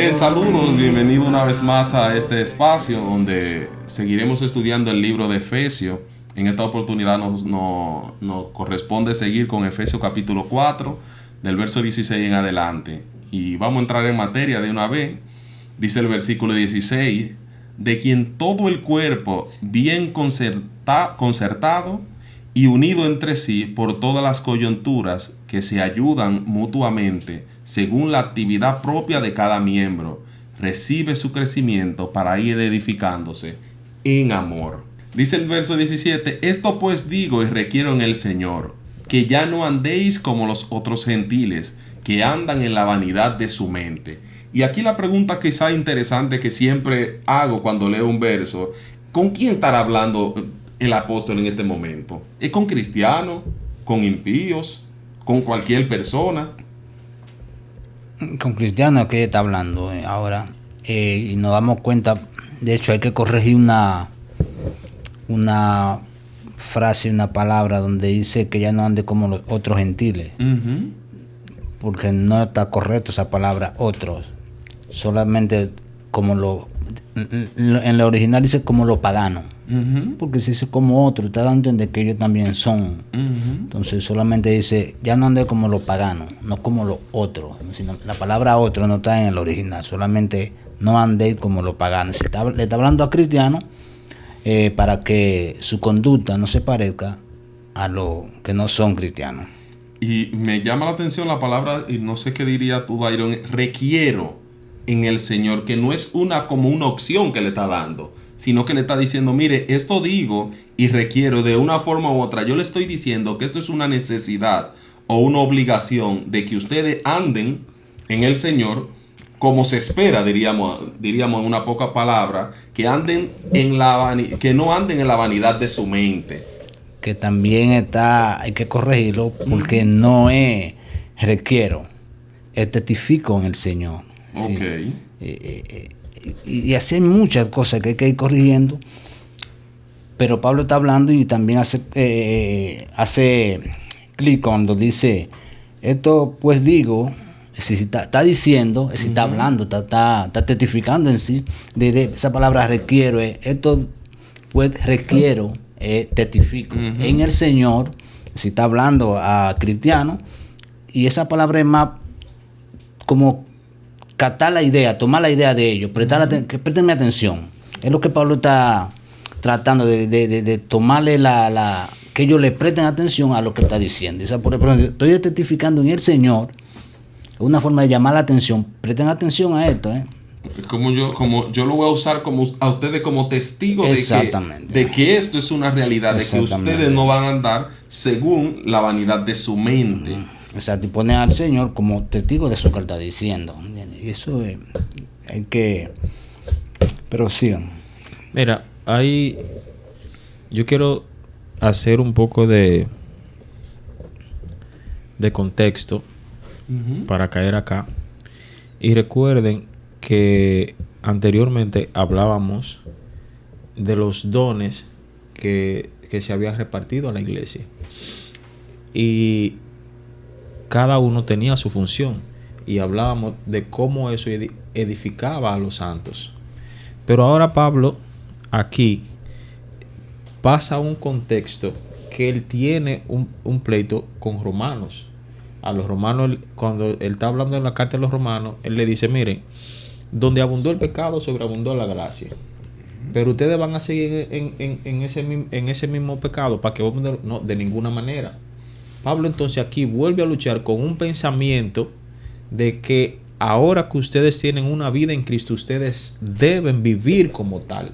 Bien, saludos, bienvenido una vez más a este espacio donde seguiremos estudiando el libro de Efesios. En esta oportunidad nos corresponde seguir con Efesios capítulo 4, del verso 16 en adelante. Y vamos a entrar en materia de una vez. Dice el versículo 16, de quien todo el cuerpo bien concertado y unido entre sí por todas las coyunturas que se ayudan mutuamente según la actividad propia de cada miembro, recibe su crecimiento para ir edificándose en amor. Dice el verso 17, esto pues digo y requiero en el Señor, que ya no andéis como los otros gentiles, que andan en la vanidad de su mente. Y aquí la pregunta quizá interesante que siempre hago cuando leo un verso, ¿con quién estará hablando el apóstol en este momento? ¿Es con cristianos? ¿Con impíos? ¿Con cualquier persona? Con cristianos que está hablando ahora. Y nos damos cuenta, de hecho hay que corregir una frase, una palabra donde dice que ya no ande como los otros gentiles. Uh-huh. Porque no está correcto esa palabra otros. Solamente como en la original dice como los paganos. Uh-huh. Porque si dice como otro, está dando a entender que ellos también son. Uh-huh. Entonces solamente dice, ya no ande como los paganos, no como los otros. Sino, la palabra otro no está en el original, solamente no andéis como los paganos. Le está hablando a cristianos para que su conducta no se parezca a los que no son cristianos. Y me llama la atención la palabra, y no sé qué diría tú, Dairon, requiero en el Señor, que no es como una opción que le está dando, sino que le está diciendo, mire, esto digo y requiero de una forma u otra. Yo le estoy diciendo que esto es una necesidad o una obligación de que ustedes anden en el Señor como se espera, diríamos en una poca palabra, que anden que no anden en la vanidad de su mente. Que también hay que corregirlo porque no es requiero, es testifico en el Señor. Okay. ¿Sí? Y así hay muchas cosas que hay que ir corrigiendo, pero Pablo está hablando y también hace clic cuando dice esto pues digo, está diciendo, está hablando, está testificando en sí de esa palabra requiero, esto pues requiero, testifico en el Señor, si está hablando a cristianos, y esa palabra es más como captar la idea, tomar la idea de ellos, que prestenme atención. Es lo que Pablo está tratando de tomarle que ellos le presten atención a lo que está diciendo. O sea, por ejemplo, estoy testificando en el Señor, es una forma de llamar la atención. Presten atención a esto, Como yo lo voy a usar a ustedes como testigos de que esto es una realidad, de que ustedes no van a andar según la vanidad de su mente. Exacto, y pone al Señor como testigo de eso que él está diciendo. Y eso hay que... Pero sí. Mira, yo quiero hacer un poco de contexto para caer acá. Y recuerden que anteriormente hablábamos de los dones que se habían repartido a la iglesia. Y cada uno tenía su función y hablábamos de cómo eso edificaba a los santos. Pero ahora Pablo aquí pasa a un contexto que él tiene un pleito con romanos. A los romanos, cuando él está hablando en la carta de los romanos, él le dice, miren, donde abundó el pecado, sobreabundó la gracia. Pero ustedes van a seguir en ese mismo pecado para que no, de ninguna manera. Pablo entonces aquí vuelve a luchar con un pensamiento de que ahora que ustedes tienen una vida en Cristo, ustedes deben vivir como tal.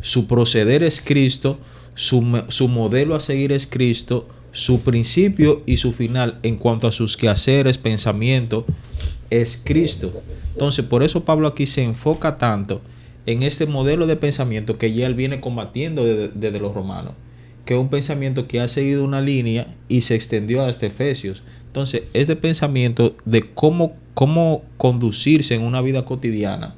Su proceder es Cristo, su modelo a seguir es Cristo, su principio y su final en cuanto a sus quehaceres, pensamientos, es Cristo. Entonces, por eso Pablo aquí se enfoca tanto en este modelo de pensamiento que ya él viene combatiendo desde los romanos, que es un pensamiento que ha seguido una línea y se extendió hasta Efesios. Entonces, este pensamiento de cómo conducirse en una vida cotidiana,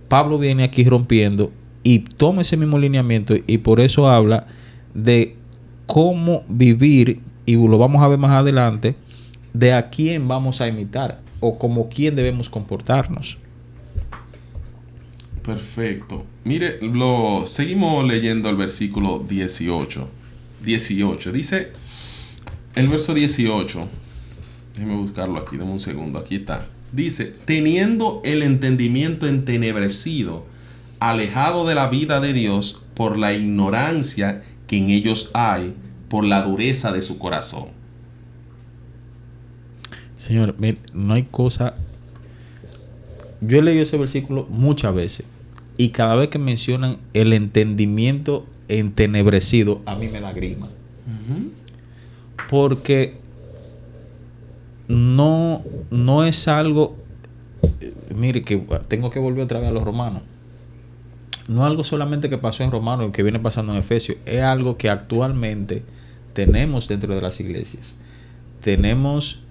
Pablo viene aquí rompiendo y toma ese mismo lineamiento, y por eso habla de cómo vivir, y lo vamos a ver más adelante, de a quién vamos a imitar. o como quién debemos comportarnos. Perfecto. Mire, seguimos leyendo el versículo 18. Dice el verso 18. Déjeme buscarlo aquí, dame un segundo. Aquí está. Dice, teniendo el entendimiento entenebrecido, alejado de la vida de Dios por la ignorancia que en ellos hay, por la dureza de su corazón. Señor, no hay cosa. Yo he leído ese versículo muchas veces y cada vez que mencionan el entendimiento entenebrecido, a mí me da grima. Porque no es algo. Mire, que tengo que volver otra vez a los romanos. No es algo solamente que pasó en Romanos y que viene pasando en Efesios. Es algo que actualmente tenemos dentro de las iglesias. Tenemos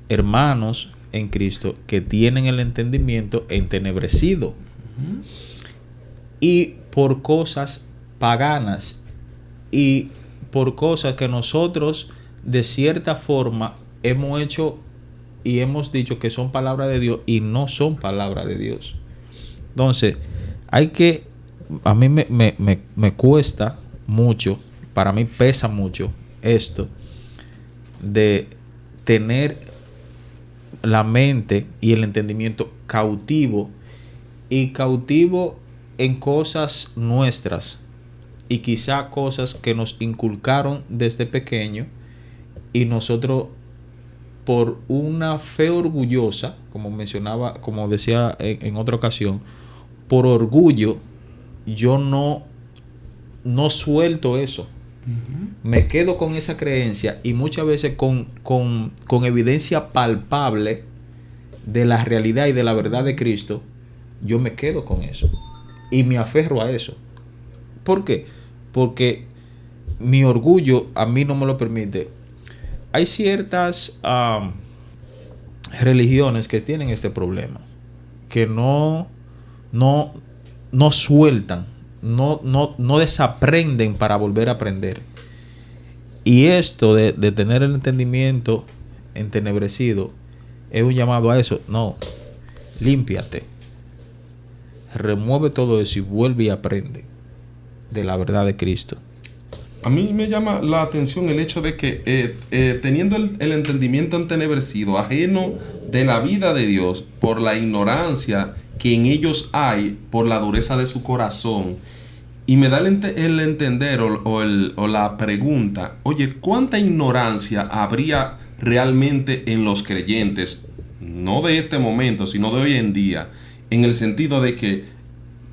hermanos en Cristo que tienen el entendimiento entenebrecido. Y por cosas paganas y por cosas que nosotros de cierta forma hemos hecho y hemos dicho que son palabra de Dios y no son palabra de Dios. Entonces, a mí me cuesta mucho, para mí pesa mucho esto de tener la mente y el entendimiento cautivo en cosas nuestras y quizá cosas que nos inculcaron desde pequeño y nosotros por una fe orgullosa, como mencionaba, como decía en otra ocasión, por orgullo yo no suelto eso. Me quedo con esa creencia y muchas veces con evidencia palpable de la realidad y de la verdad de Cristo, yo me quedo con eso y me aferro a eso. ¿Por qué? Porque mi orgullo a mí no me lo permite. Hay ciertas religiones que tienen este problema, que no sueltan, no desaprenden para volver a aprender. Y esto de tener el entendimiento entenebrecido es un llamado a eso. No, límpiate, remueve todo eso y vuelve y aprende de la verdad de Cristo. A mí me llama la atención el hecho de que teniendo el entendimiento entenebrecido, ajeno de la vida de Dios por la ignorancia que en ellos hay, por la dureza de su corazón, y me da el entender o la pregunta, oye, ¿cuánta ignorancia habría realmente en los creyentes? No de este momento, sino de hoy en día, en el sentido de que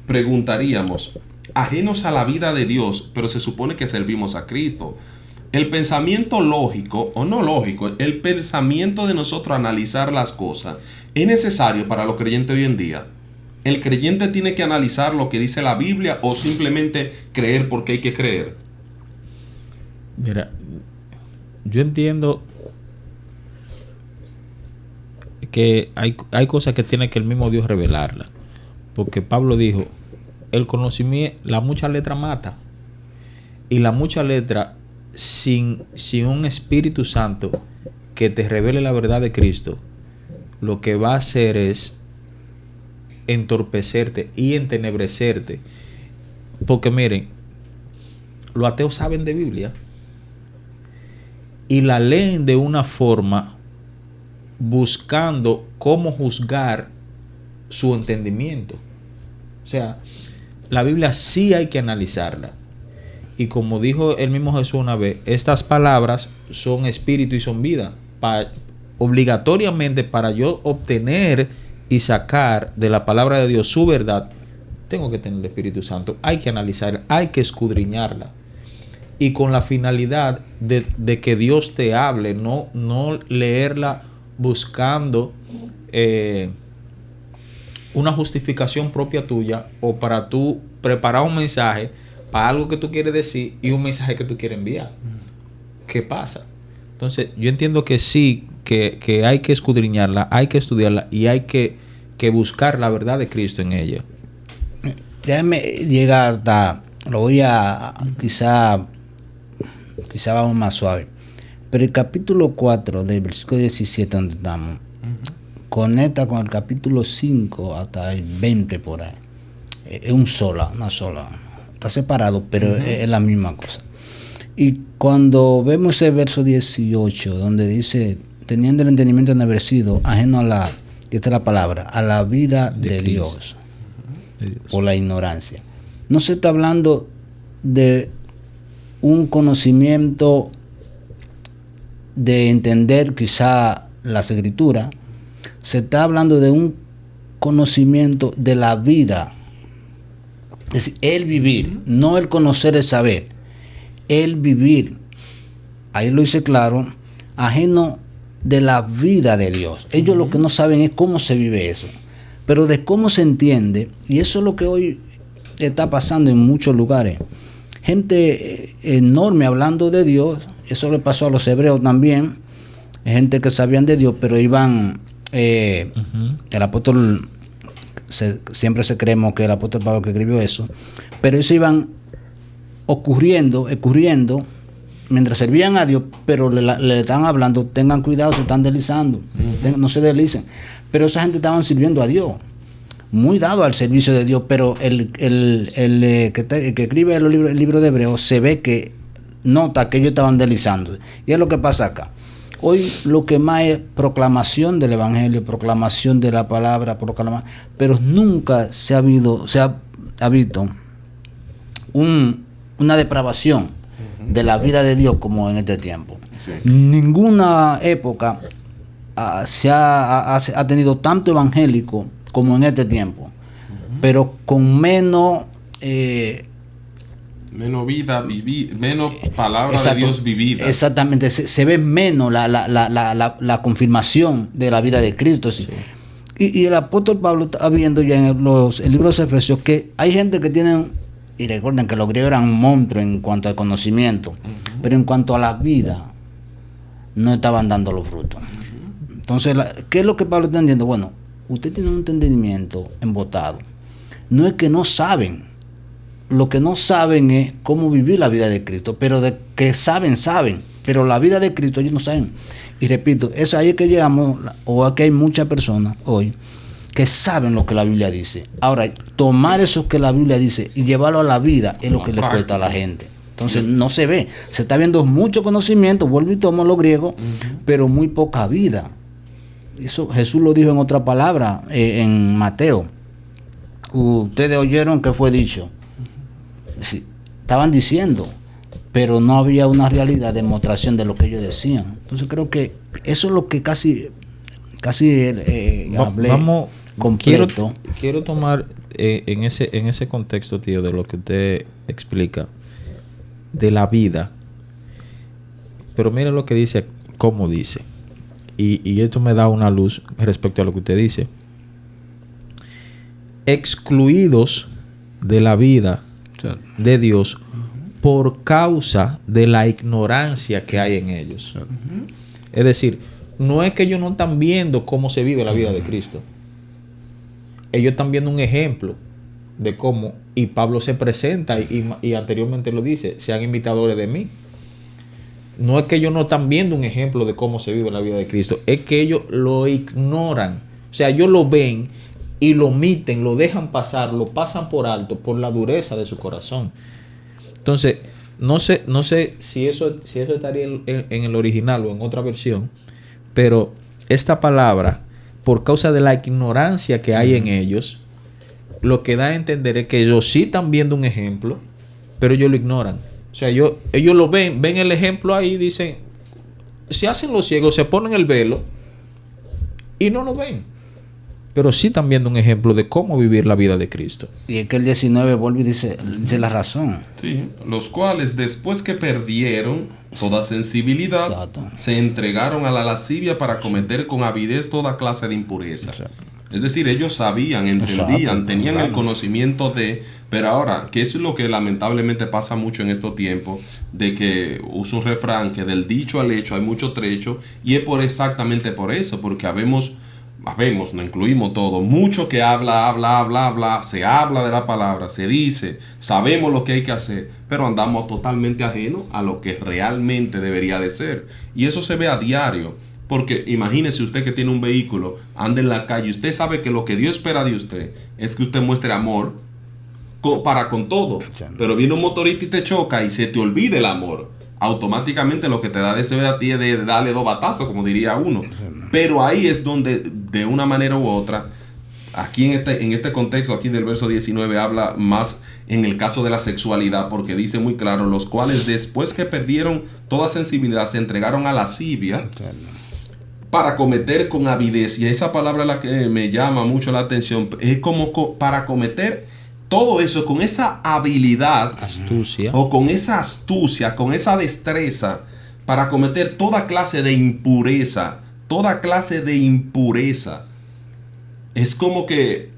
preguntaríamos, ajenos a la vida de Dios, pero se supone que servimos a Cristo. El pensamiento lógico o no lógico, el pensamiento de nosotros analizar las cosas, es necesario para los creyentes hoy en día. ¿El creyente tiene que analizar lo que dice la Biblia o simplemente creer porque hay que creer? Mira, yo entiendo que hay cosas que tiene que el mismo Dios revelarla. Porque Pablo dijo, el conocimiento, la mucha letra mata. Y la mucha letra sin un Espíritu Santo que te revele la verdad de Cristo, lo que va a hacer es entorpecerte y entenebrecerte. Porque miren, los ateos saben de Biblia y la leen de una forma buscando cómo juzgar su entendimiento. O sea, la Biblia sí hay que analizarla. Y como dijo el mismo Jesús una vez, estas palabras son espíritu y son vida. Obligatoriamente para yo obtener y sacar de la palabra de Dios su verdad, tengo que tener el Espíritu Santo. Hay que analizarla, hay que escudriñarla. Y con la finalidad de que Dios te hable, no leerla buscando una justificación propia tuya o para tú preparar un mensaje para algo que tú quieres decir y un mensaje que tú quieres enviar. ¿Qué pasa? Entonces, yo entiendo que sí, que hay que escudriñarla, hay que estudiarla y hay que buscar la verdad de Cristo en ella. Déjame llegar hasta, lo voy a, quizá vamos más suave, pero el capítulo 4 del versículo 17 donde estamos, conecta con el capítulo 5 hasta el 20 por ahí. Es una sola. Está separado, pero es la misma cosa. Y cuando vemos ese verso 18, donde dice, teniendo el entendimiento ennegrecido, ajeno a la, y esta es la palabra, a la vida de Dios, por la ignorancia. No se está hablando de un conocimiento de entender quizá las escrituras, se está hablando de un conocimiento de la vida. Es decir, el vivir, no el conocer, el saber, el vivir. Ahí lo dice claro, ajeno de la vida de Dios. Ellos lo que no saben es cómo se vive eso, pero de cómo se entiende, y eso es lo que hoy está pasando en muchos lugares. Gente enorme hablando de Dios, eso le pasó a los hebreos también, gente que sabían de Dios, pero iban, el apóstol, siempre se creemos que el apóstol Pablo que escribió eso, pero ellos iban ocurriendo, mientras servían a Dios, pero le estaban hablando, tengan cuidado, se están deslizando, no se deslicen. Pero esa gente estaban sirviendo a Dios, muy dado al servicio de Dios, pero el que escribe el libro de Hebreos se ve que nota que ellos estaban deslizando. Y es lo que pasa acá. Hoy lo que más es proclamación del Evangelio, proclamación de la palabra, pero nunca se ha visto una depravación de la vida de Dios como en este tiempo. Sí. Ninguna época ha tenido tanto evangélico como en este tiempo, pero con menos vida, menos palabra de Dios vivida. Exactamente, se ve menos la confirmación de la vida de Cristo. Sí. Y el apóstol Pablo está viendo ya en el libro de Efesios que hay gente que tienen, y recuerden que los griegos eran monstruos en cuanto al conocimiento, pero en cuanto a la vida no estaban dando los frutos. Entonces, ¿qué es lo que Pablo está entendiendo? Bueno, usted tiene un entendimiento embotado. No es que no saben. Lo que no saben es cómo vivir la vida de Cristo, pero de que saben, pero la vida de Cristo ellos no saben. Y repito, es ahí que llegamos, o aquí hay muchas personas hoy que saben lo que la Biblia dice. Ahora, tomar eso que la Biblia dice y llevarlo a la vida es lo que le cuesta a la gente. Entonces no se ve, se está viendo mucho conocimiento, vuelvo y tomo lo griego, pero muy poca vida. Eso Jesús lo dijo en otra palabra, en Mateo. Ustedes oyeron que fue dicho. Sí, estaban diciendo, pero no había una realidad, demostración de lo que ellos decían. Entonces creo que eso es lo que casi hablé. Vamos, quiero tomar en ese contexto, tío, de lo que usted explica de la vida. Pero mira lo que dice, cómo dice. Y esto me da una luz respecto a lo que usted dice. Excluidos de la vida de Dios por causa de la ignorancia que hay en ellos. Es decir, no es que ellos no están viendo cómo se vive la vida de Cristo. Ellos están viendo un ejemplo de cómo, y Pablo se presenta y anteriormente lo dice, sean imitadores de mí. No es que ellos no están viendo un ejemplo de cómo se vive la vida de Cristo, es que ellos lo ignoran. O sea, ellos lo ven y lo omiten, lo dejan pasar, lo pasan por alto por la dureza de su corazón. Entonces, no sé si eso estaría en el original o en otra versión, pero esta palabra, por causa de la ignorancia que hay en ellos, lo que da a entender es que ellos sí están viendo un ejemplo, pero ellos lo ignoran. O sea, ellos lo ven el ejemplo ahí y dicen, se hacen los ciegos, se ponen el velo y no lo ven. Pero sí están viendo un ejemplo de cómo vivir la vida de Cristo. Y es que el 19 vuelve y dice la razón. Sí, los cuales después que perdieron toda sensibilidad, exacto, se entregaron a la lascivia para cometer con avidez toda clase de impureza. Exacto. Es decir, ellos sabían, entendían, exacto, tenían el conocimiento de... Pero ahora, ¿qué es lo que lamentablemente pasa mucho en estos tiempos? De que uso un refrán que del dicho al hecho hay mucho trecho, y es exactamente por eso, porque habemos, no incluimos todo, mucho que habla, se habla de la palabra, se dice, sabemos lo que hay que hacer, pero andamos totalmente ajenos a lo que realmente debería de ser. Y eso se ve a diario. Porque imagínese usted que tiene un vehículo, anda en la calle, usted sabe que lo que Dios espera de usted es que usted muestre amor para con todo. Pero viene un motorista y te choca y se te olvida el amor. Automáticamente lo que te da deseo a ti es de darle 2 batazos, como diría uno. Pero ahí es donde, de una manera u otra, aquí en este contexto, aquí del verso 19, habla más en el caso de la sexualidad, porque dice muy claro, los cuales después que perdieron toda sensibilidad, se entregaron a lascivia para cometer con avidez. Y esa palabra es la que me llama mucho la atención. Es como para cometer todo eso con esa habilidad, astucia, o con esa astucia, con esa destreza, para cometer toda clase de impureza. Toda clase de impureza. Es como que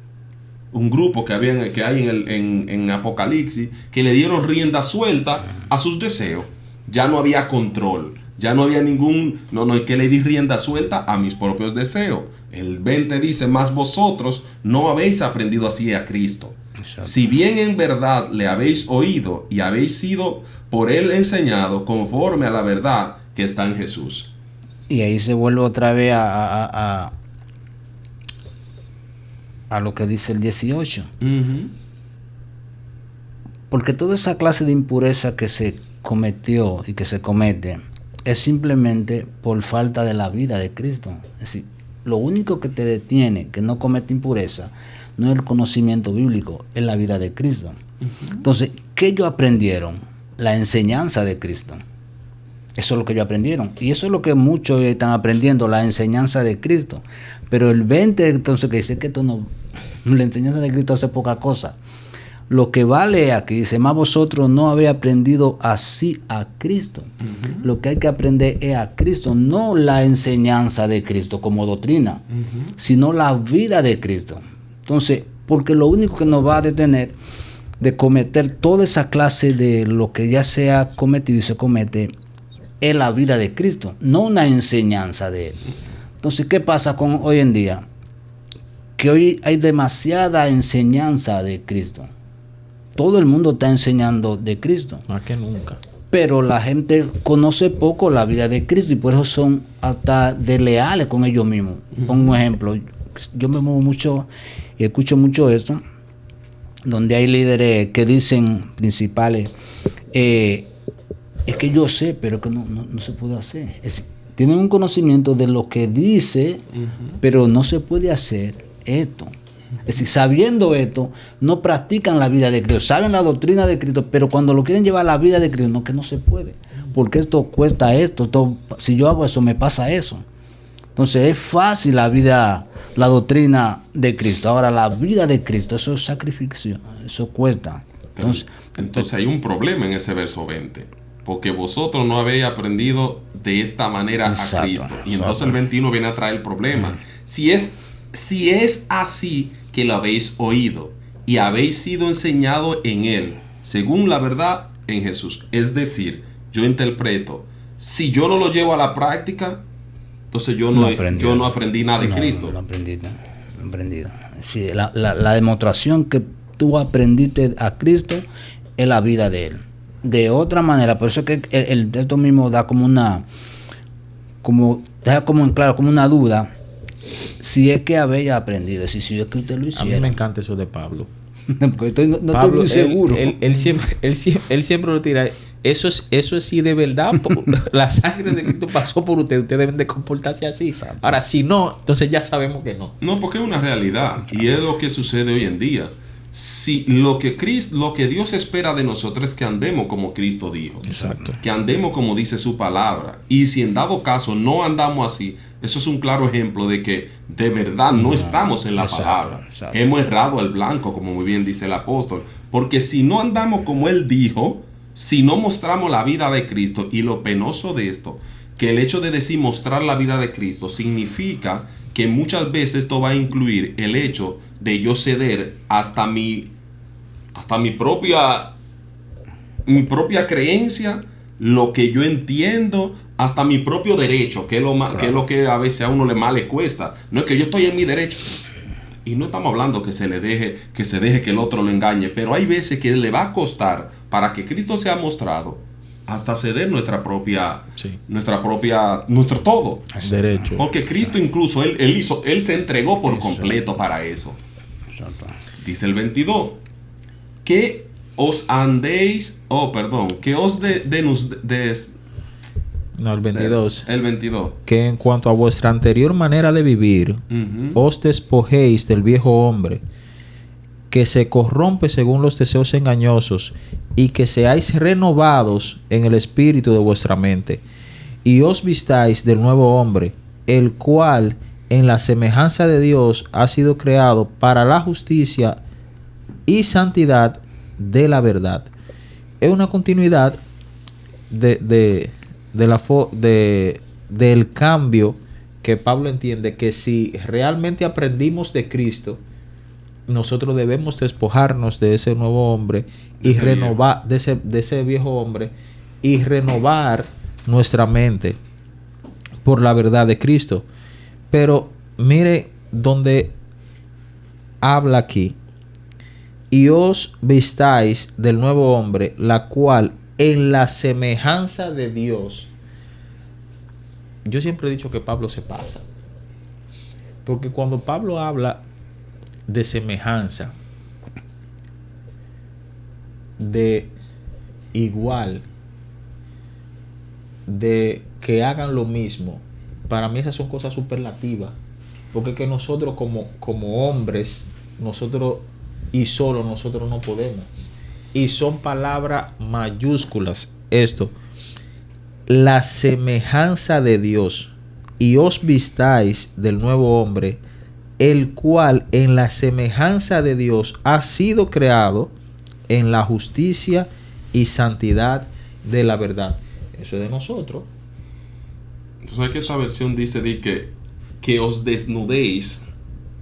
un grupo que hay en Apocalipsis, que le dieron rienda suelta a sus deseos. Ya no había control. Ya no había no es que le di rienda suelta a mis propios deseos. El 20 dice, mas vosotros no habéis aprendido así a Cristo. Exacto. Si bien en verdad le habéis oído y habéis sido por él enseñado conforme a la verdad que está en Jesús. Y ahí se vuelve otra vez a lo que dice el 18. Porque toda esa clase de impureza que se cometió y que se comete es simplemente por falta de la vida de Cristo. Es decir, lo único que te detiene, que no comete impureza, no es el conocimiento bíblico, es la vida de Cristo. Entonces, ¿qué ellos aprendieron? La enseñanza de Cristo. Eso es lo que ellos aprendieron. Y eso es lo que muchos están aprendiendo, la enseñanza de Cristo. Pero el 20, entonces, que dice que esto no, la enseñanza de Cristo hace poca cosa. Lo que vale aquí, dice, más vosotros no habéis aprendido así a Cristo. Lo que hay que aprender es a Cristo, no la enseñanza de Cristo como doctrina, sino la vida de Cristo. Entonces, porque lo único que nos va a detener de cometer toda esa clase de lo que ya se ha cometido y se comete es la vida de Cristo, no una enseñanza de Él. Entonces, ¿qué pasa con hoy en día? Que hoy hay demasiada enseñanza de Cristo. Todo el mundo está enseñando de Cristo. Más que nunca. Pero la gente conoce poco la vida de Cristo y por eso son hasta desleales con ellos mismos. Pongo un ejemplo. Yo me muevo mucho y escucho mucho esto, donde hay líderes que dicen, principales, es que yo sé, pero que no se puede hacer. Es decir, tienen un conocimiento de lo que dice, pero no se puede hacer esto. Es decir, sabiendo esto, no practican la vida de Cristo, saben la doctrina de Cristo, pero cuando lo quieren llevar a la vida de Cristo, no, que no se puede, porque esto cuesta esto, si yo hago eso, me pasa eso. Entonces es fácil la doctrina de Cristo. Ahora la vida de Cristo, eso es sacrificio, eso cuesta. Entonces hay un problema en ese verso 20, porque vosotros no habéis aprendido de esta manera a Cristo. Y entonces el 21 viene a traer el problema. Si es así que lo habéis oído y habéis sido enseñado en Él, según la verdad en Jesús. Es decir, yo interpreto, si yo no lo llevo a la práctica, entonces yo no aprendí nada de Cristo. No aprendí. Sí, la demostración que tú aprendiste a Cristo es la vida de Él. De otra manera, por eso es que el texto mismo da deja como en claro, como una duda, si es que habéis aprendido, si es que usted lo hiciera. A mí me encanta eso de Pablo. Porque no Pablo, estoy muy seguro. Él siempre lo tira. Eso es sí de verdad. La sangre de Cristo pasó por ustedes. Ustedes deben de comportarse así. Exacto. Ahora, si no, entonces ya sabemos que no. No, porque es una realidad. Y es lo que sucede hoy en día. Si lo que Dios espera de nosotros es que andemos como Cristo dijo. Exacto. Que andemos como dice su palabra. Y si en dado caso no andamos así, eso es un claro ejemplo de que de verdad no estamos en la palabra. Exacto. Hemos errado al blanco, como muy bien dice el apóstol. Porque si no andamos como Él dijo, si no mostramos la vida de Cristo, y lo penoso de esto, que el hecho de decir mostrar la vida de Cristo significa que muchas veces esto va a incluir el hecho de yo ceder hasta mi propia creencia, lo que yo entiendo, hasta mi propio derecho, que es lo que a veces a uno más le cuesta. No es que yo estoy en mi derecho. Y no estamos hablando que se deje que el otro lo engañe, pero hay veces que le va a costar, para que Cristo sea mostrado, hasta ceder Sí. nuestro todo. Derecho. Porque Cristo incluso, él se entregó por Eso. completo para eso. Exacto. Dice el 22, que os andéis, que os No, el 22. el 22. Que en cuanto a vuestra anterior manera de vivir, Ujú. os despojéis del viejo hombre, que se corrompe según los deseos engañosos, y que seáis renovados en el espíritu de vuestra mente, y os vistáis del nuevo hombre, el cual en la semejanza de Dios ha sido creado para la justicia y santidad de la verdad. Es una continuidad del cambio que Pablo entiende que si realmente aprendimos de Cristo, nosotros debemos despojarnos de ese nuevo hombre y ese renovar de ese viejo hombre y renovar nuestra mente por la verdad de Cristo. Pero mire donde habla aquí: y os vistáis del nuevo hombre, la cual en la semejanza de Dios. Yo siempre he dicho que Pablo se pasa, porque cuando Pablo habla de semejanza, de igual, de que hagan lo mismo, para mí esas son cosas superlativas, porque que nosotros como hombres, nosotros y solo nosotros no podemos, y son palabras mayúsculas esto: la semejanza de Dios, y os vistáis del nuevo hombre, el cual en la semejanza de Dios ha sido creado en la justicia y santidad de la verdad. Eso es de nosotros. Entonces, que esta versión dice que os desnudéis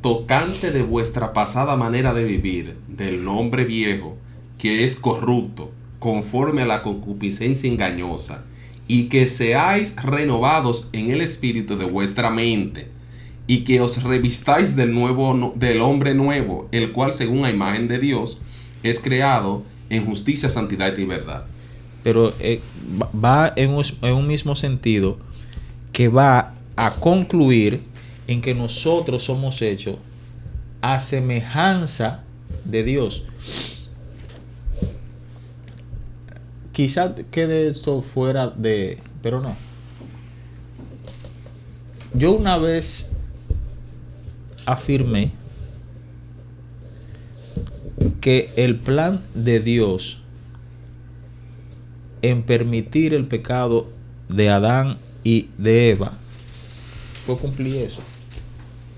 tocante de vuestra pasada manera de vivir, del hombre viejo, que es corrupto, conforme a la concupiscencia engañosa, y que seáis renovados en el espíritu de vuestra mente, y que os revistáis del hombre nuevo, el cual según la imagen de Dios es creado en justicia, santidad y verdad. Pero va en un mismo sentido, que va a concluir en que nosotros somos hechos a semejanza de Dios. Quizás quede esto fuera de... pero no. Yo una vez afirmé que el plan de Dios en permitir el pecado de Adán y de Eva fue cumplir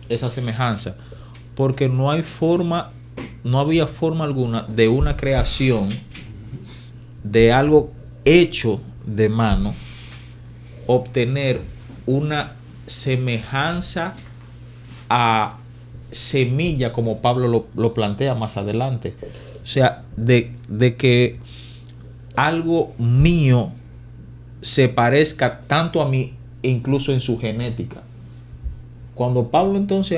esa semejanza, porque no había forma alguna de una creación, de algo hecho de mano, obtener una semejanza a semilla, como Pablo lo plantea más adelante. O sea, de que algo mío se parezca tanto a mí, incluso en su genética. Cuando Pablo entonces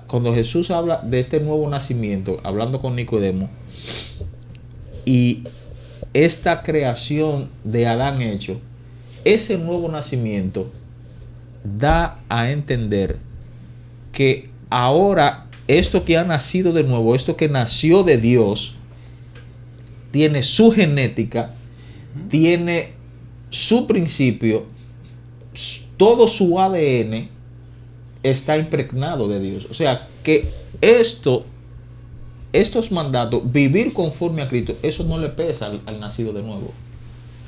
cuando Jesús habla de este nuevo nacimiento, hablando con Nicodemo, y esta creación de Adán hecho, ese nuevo nacimiento da a entender que ahora esto que ha nacido de nuevo, esto que nació de Dios, tiene su genética, tiene su principio, todo su ADN está impregnado de Dios. O sea que estos mandatos, vivir conforme a Cristo, eso no le pesa al nacido de nuevo.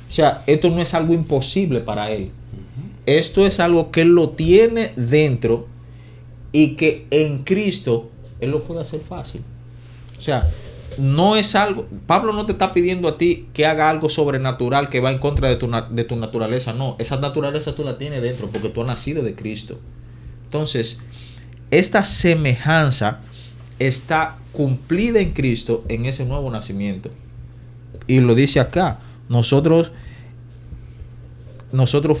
O sea, esto no es algo imposible para él. Esto es algo que él lo tiene dentro y que en Cristo él lo puede hacer fácil. O sea, no es algo... Pablo no te está pidiendo a ti que haga algo sobrenatural que va en contra de tu naturaleza. No, esa naturaleza tú la tienes dentro porque tú has nacido de Cristo. Entonces, esta semejanza está cumplida en Cristo en ese nuevo nacimiento. Y lo dice acá: nosotros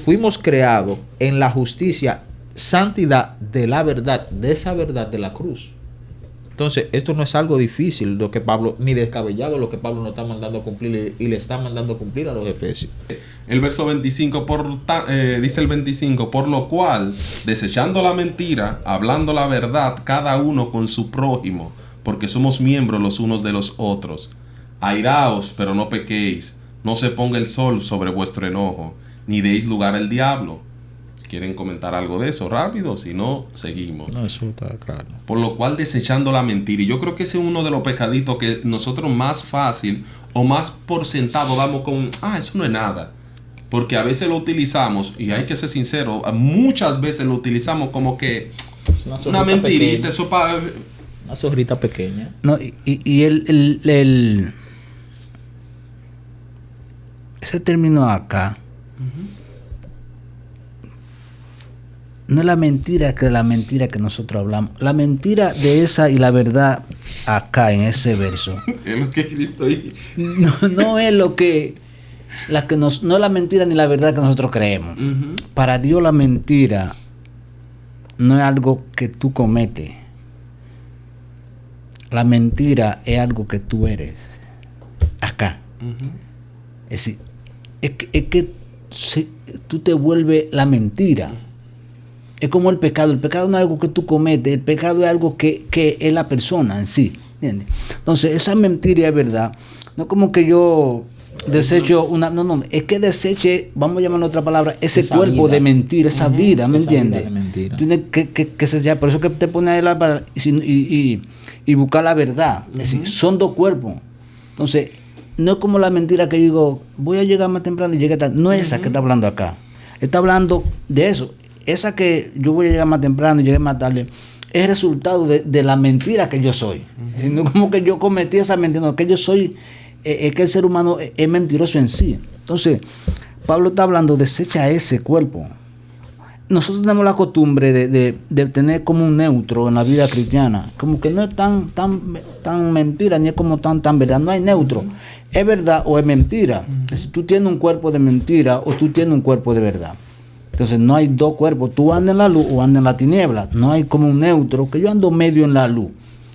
fuimos creados en la justicia, santidad de la verdad, de esa verdad de la cruz. Entonces, esto no es algo difícil, lo que Pablo, ni descabellado lo que Pablo nos está mandando a cumplir y le está mandando a cumplir a los efesios. El verso 25, dice el 25, por lo cual, desechando la mentira, hablando la verdad, cada uno con su prójimo, porque somos miembros los unos de los otros. Airaos, pero no pequéis, no se ponga el sol sobre vuestro enojo, ni deis lugar al diablo. ¿Quieren comentar algo de eso rápido? Si no, seguimos. No, eso está claro. Por lo cual, desechando la mentira. Y yo creo que ese es uno de los pecaditos que nosotros más fácil o más por sentado damos con, eso no es nada. Porque a veces lo utilizamos, y hay que ser sincero, muchas veces lo utilizamos como que una mentirita, eso para... Una zorrita pequeña. No, y ese término acá, no es la mentira que nosotros hablamos. La mentira de esa y la verdad acá en ese verso. Es lo que Cristo dice. No es lo que... no es la mentira ni la verdad que nosotros creemos. Para Dios la mentira no es algo que tú cometes. La mentira es algo que tú eres. Acá. Es decir, es que tú te vuelves la mentira. Es como el pecado. El pecado no es algo que tú cometes. El pecado es algo que es la persona en sí. ¿Entiendes? Entonces, esa mentira es verdad. No es como que yo desecho una... No. Es que deseche, vamos a llamarlo otra palabra, ese esa cuerpo vida de mentira, esa vida, ¿me esa entiendes? vida de mentira. Tienes que ser, por eso que te pone ahí la palabra y buscar la verdad. Es decir, son dos cuerpos. Entonces, no es como la mentira que yo digo, voy a llegar más temprano y llegué tarde. No es esa que está hablando acá. Está hablando de eso. Esa que yo voy a llegar más temprano y llegué más tarde es resultado de la mentira que yo soy. No como que yo cometí esa mentira, no, que yo soy, que el ser humano es mentiroso en sí. Entonces, Pablo está hablando, desecha ese cuerpo. Nosotros tenemos la costumbre de tener como un neutro en la vida cristiana, como que no es tan mentira, ni es como tan verdad, no hay neutro. ¿Es verdad o es mentira? Si tú tienes un cuerpo de mentira o tú tienes un cuerpo de verdad. Entonces no hay dos cuerpos, tú andas en la luz o andas en la tiniebla, no hay como un neutro, que yo ando medio en la luz,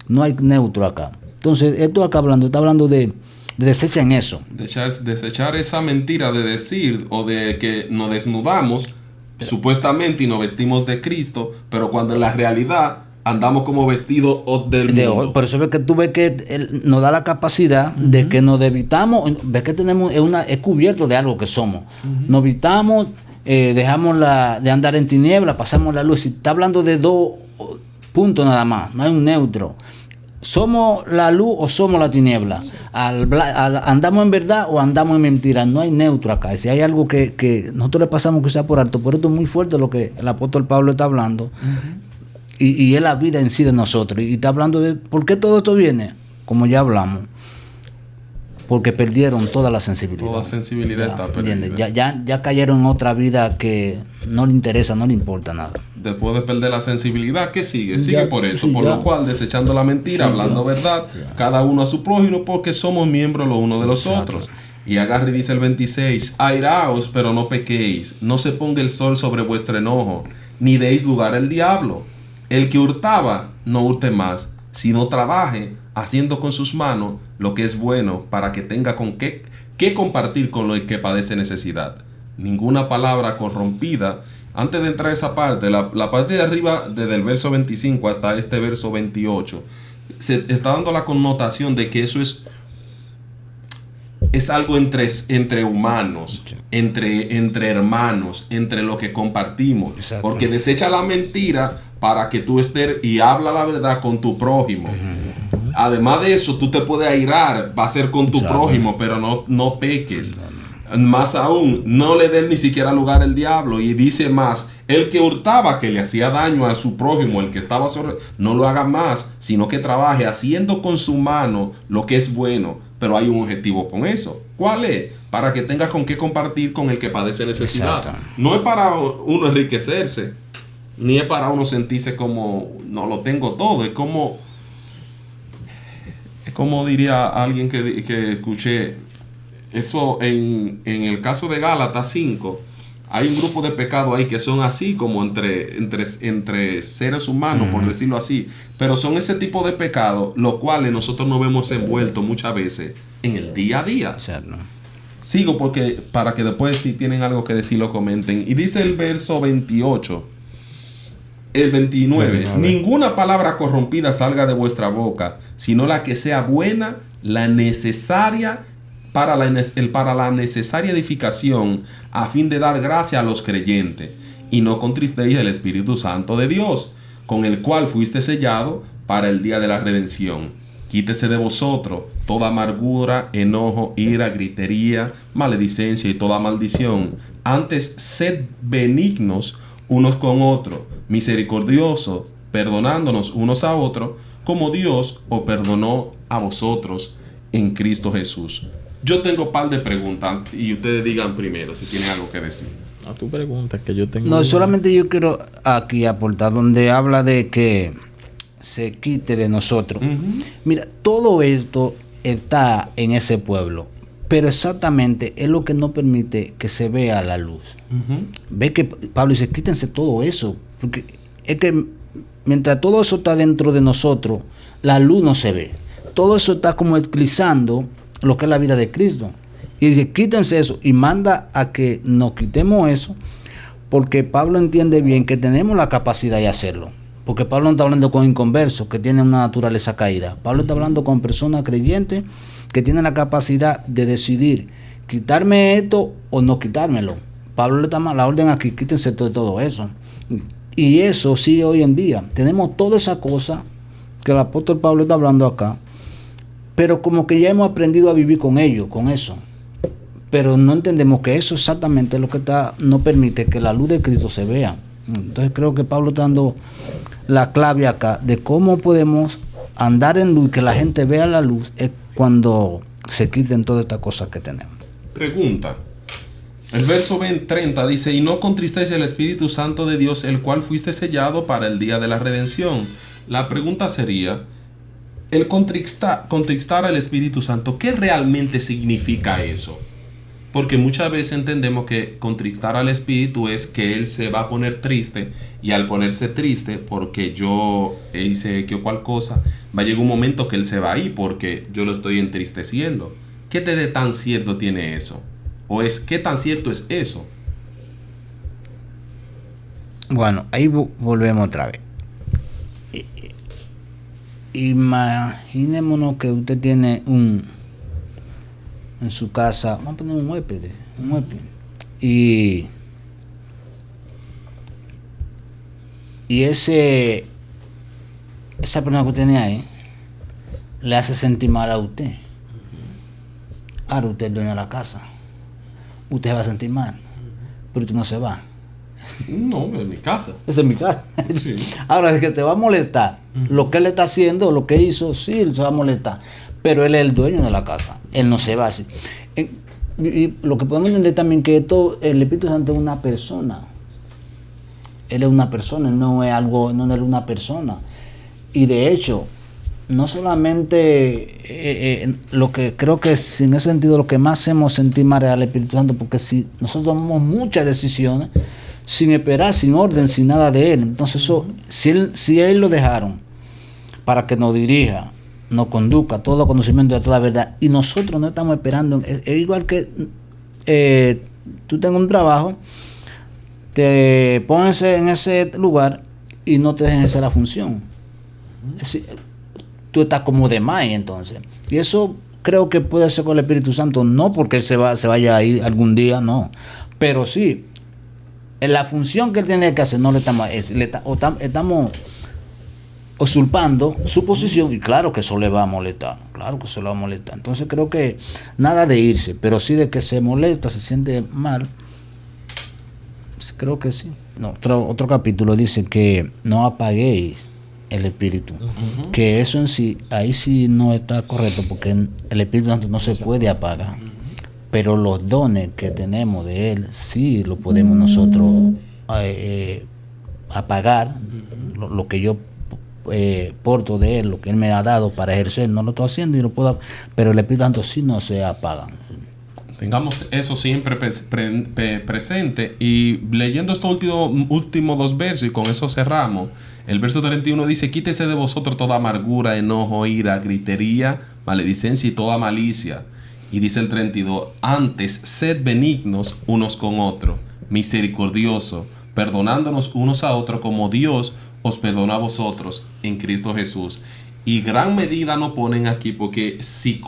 no hay neutro acá. Entonces esto acá está hablando de desechar en eso. Desechar esa mentira de decir o de que nos desnudamos supuestamente y nos vestimos de Cristo, pero cuando en la realidad andamos como vestidos del mundo. Por eso es que tú ves que nos da la capacidad de que nos evitamos, ves que tenemos es cubierto de algo que somos. Nos evitamos, dejamos de andar en tinieblas, pasamos la luz. Si está hablando de dos puntos nada más, no hay un neutro. ¿Somos la luz o somos la tiniebla? Sí. ¿Andamos en verdad o andamos en mentira? No hay neutro acá. Si hay algo que nosotros le pasamos quizás por alto, por esto es muy fuerte lo que el apóstol Pablo está hablando. Y es la vida en sí de nosotros. Y está hablando de por qué todo esto viene, como ya hablamos. Porque perdieron toda la sensibilidad. Toda sensibilidad está perdida. Ya cayeron en otra vida que no le interesa, no le importa nada. Después de perder la sensibilidad, ¿qué sigue? Sigue por eso. Sí, por lo cual, desechando la mentira, hablando verdad, cada uno a su prójimo, porque somos miembros los unos de los otros. Y agarra y dice el 26, airaos, pero no pequéis, no se ponga el sol sobre vuestro enojo, ni deis lugar al diablo. El que hurtaba, no hurte más, sino trabaje, haciendo con sus manos lo que es bueno, para que tenga con qué compartir con el que padece necesidad. Ninguna palabra corrompida. Antes de entrar a esa parte, la parte de arriba, desde el verso 25 hasta este verso 28, se está dando la connotación de que eso es algo entre humanos, entre hermanos, entre lo que compartimos. Exacto. Porque desecha la mentira para que tú estés y habla la verdad con tu prójimo. Además de eso, tú te puedes airar, va a ser con tu prójimo, pero no peques. Más aún, no le den ni siquiera lugar al diablo. Y dice más, el que hurtaba, que le hacía daño a su prójimo, el que estaba sobre, no lo haga más, sino que trabaje haciendo con su mano lo que es bueno. Pero hay un objetivo con eso. ¿Cuál es? Para que tengas con qué compartir con el que padece necesidad. Exacto. No es para uno enriquecerse, ni es para uno sentirse como, no lo tengo todo. Es como diría alguien que escuché, eso en el caso de Gálatas 5, hay un grupo de pecados ahí que son así, como entre seres humanos, por decirlo así. Pero son ese tipo de pecados, los cuales nosotros nos vemos envueltos muchas veces en el día a día. Exacto. Sigo porque para que después si tienen algo que decir lo comenten. Y dice el verso 28, el 29. Ninguna palabra corrompida salga de vuestra boca, sino la que sea buena, la necesaria para la necesaria edificación, a fin de dar gracia a los creyentes. Y no contristéis el Espíritu Santo de Dios, con el cual fuiste sellado para el día de la redención. Quítese de vosotros toda amargura, enojo, ira, gritería, maledicencia y toda maldición. Antes sed benignos unos con otros, misericordiosos, perdonándonos unos a otros, como Dios os perdonó a vosotros en Cristo Jesús. Yo tengo un par de preguntas y ustedes digan primero si tienen algo que decir. A tu pregunta que yo tengo. No, solamente yo quiero aquí aportar donde habla de que se quite de nosotros. Mira, todo esto está en ese pueblo, pero exactamente es lo que no permite que se vea la luz. Ve que Pablo dice, quítense todo eso, porque es que mientras todo eso está dentro de nosotros, la luz no se ve. Todo eso está como eclipsando lo que es la vida de Cristo. Y dice, quítense eso, y manda a que nos quitemos eso, porque Pablo entiende bien que tenemos la capacidad de hacerlo. Porque Pablo no está hablando con inconversos que tienen una naturaleza caída. Pablo está hablando con personas creyentes que tienen la capacidad de decidir quitarme esto o no quitármelo. Pablo le da la orden aquí, quítense todo eso. Y eso sigue hoy en día. Tenemos toda esa cosa que el apóstol Pablo está hablando acá, pero como que ya hemos aprendido a vivir con ello, con eso. Pero no entendemos que eso exactamente es lo que no permite que la luz de Cristo se vea. Entonces creo que Pablo está dando la clave acá de cómo podemos andar en luz, que la gente vea la luz, es cuando se quiten todas estas cosas que tenemos. Pregunta. El verso 30 dice, y no contristéis el Espíritu Santo de Dios, el cual fuiste sellado para el día de la redención. La pregunta sería, el contristar al Espíritu Santo, ¿qué realmente significa eso? Porque muchas veces entendemos que contristar al Espíritu es que Él se va a poner triste, y al ponerse triste porque yo hice que o cual cosa, va a llegar un momento que Él se va a ir porque yo lo estoy entristeciendo. ¿Qué de tan cierto tiene eso? ¿O qué tan cierto es eso? Bueno, ahí volvemos otra vez. Imaginémonos que usted tiene en su casa, vamos a poner un huésped, y esa persona que usted tiene ahí le hace sentir mal a usted. Ahora usted es dueño de la casa, usted se va a sentir mal, pero usted no se va. No, es mi casa. Esa es mi casa. Sí. Ahora, de que te va a molestar, lo que él está haciendo, lo que hizo, sí, él se va a molestar, pero él es el dueño de la casa, él no se va así. Y lo que podemos entender también que el Espíritu Santo es una persona. Él es una persona, no es una persona. Y de hecho, no solamente lo que creo que es, en ese sentido, lo que más hacemos sentir mal al Espíritu Santo, porque si nosotros tomamos muchas decisiones sin esperar, sin orden, sin nada de él, entonces eso, si él lo dejaron para que nos dirija, nos conduzca todo conocimiento de toda verdad, y nosotros no estamos esperando, es igual que tú tengas un trabajo, te pones en ese lugar y no te dejen hacer la función. Es decir, tú estás como de más entonces. Y eso creo que puede ser con el Espíritu Santo, no porque él se vaya a ir algún día, no. Pero sí, en la función que él tiene que hacer, no le estamos, estamos usurpando su posición, y claro que eso le va a molestar, Entonces creo que nada de irse, pero sí de que se molesta, se siente mal. Creo que sí. No, otro capítulo dice que no apaguéis el Espíritu. Que eso en sí, ahí sí no está correcto, porque el Espíritu Santo no se puede apagar. Pero los dones que tenemos de Él, sí lo podemos nosotros apagar. Lo que yo porto de Él, lo que Él me ha dado para ejercer, no lo estoy haciendo y lo puedo, pero el Espíritu Santo sí no se apaga. Tengamos eso siempre presente. Y leyendo estos últimos dos versos, y con eso cerramos. El verso 31 dice: quítese de vosotros toda amargura, enojo, ira, gritería, maledicencia y toda malicia. Y dice el 32: antes sed benignos unos con otros, misericordiosos, perdonándonos unos a otros como Dios os perdonó a vosotros en Cristo Jesús. Y gran medida nos ponen aquí, porque si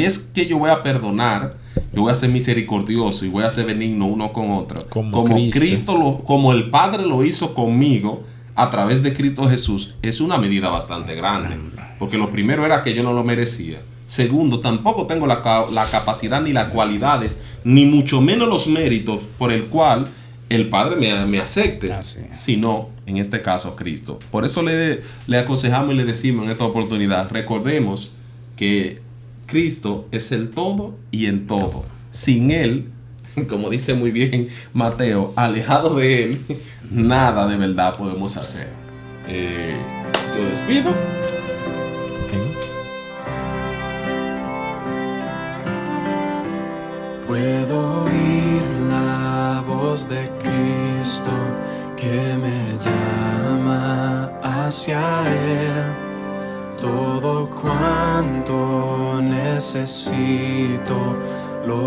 es que yo voy a perdonar, yo voy a ser misericordioso y voy a ser benigno uno con otro, como como el Padre lo hizo conmigo a través de Cristo Jesús, es una medida bastante grande. Porque lo primero era que yo no lo merecía. Segundo, tampoco tengo la capacidad ni las cualidades, ni mucho menos los méritos por el cual el Padre me acepte, sino, en este caso, Cristo. Por eso le aconsejamos y le decimos en esta oportunidad: recordemos que Cristo es el todo y en todo. Sin Él, como dice muy bien Mateo, alejado de Él, nada de verdad podemos hacer. Yo despido. Puedo oír la voz de Cristo que me llama hacia Él. Todo cuanto necesito